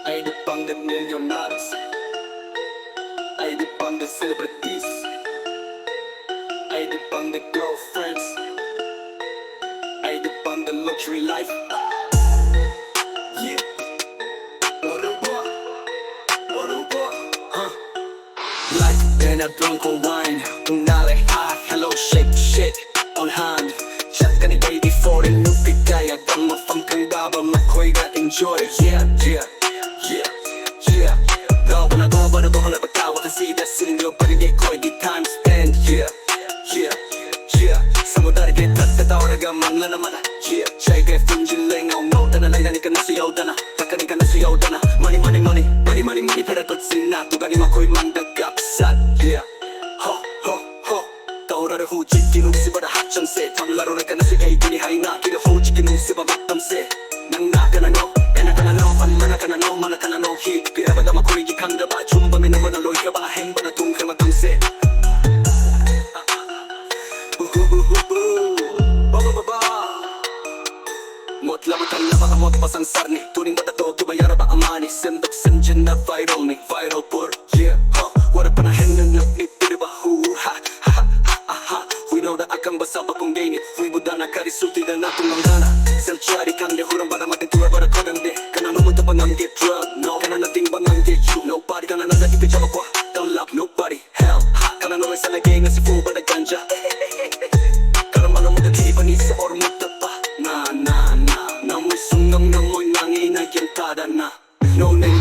I depend the millionaires, I depend the celebrities, I depend the girlfriends, I depend the luxury life. Yeah. What a boy, Life in a drunk of wine. Unale, ah, hello, shake, shit, on hand. Shotgun baby for the new pitaya. Dama from Kandaba, McCoy got enjoy. Yeah, yeah, yeah, yeah. No, when I go, but I go on a cow, I see that sitting your body, they call it time spent. Yeah, yeah, yeah. Samudari get cut the orga, Manlana Mana. Yeah, check it from Jiling, no, then I like a kanasu yodana. Takani kanasu yodana. Money, money, money, money, money, money, Peratotsin, Tugani Makoi Manda Gapsat. Yeah, ho, ho, ho. Taura Huji, Tinusiba, Hatcham say, Tamlaro, Kanasi, Haina, the Huji, Tinusiba, Batam say. Nangakana no, and I can know, and Manakana no, Manakana no, he, Piabamakuri, Kanda, Chumba, Minamana, Loika, Hem, but I don't come and say. Motlamatan na baka motpasang sarni Turing batato, tubayara ba amani Sendok senjen na viral ni Viral por, yeah, huh. Wala pa na henan na nitiri ba hu Ha, ha, ha, ha, ha. We know that akang basa pa kung gainit We budana karisu, tida na tumangana Selchari kang lehurang para matitura para kodande Kana namunta pa ng get drug No, kana nating bangang get you Nobody kana nada ipijama kwa Don't love nobody, hell ha. Kana naman sa nagay nga si Fuba na ganja Kana mga mga kiipanis sa or mutapa Na Namoy sungang namoy nanginagyantada na No name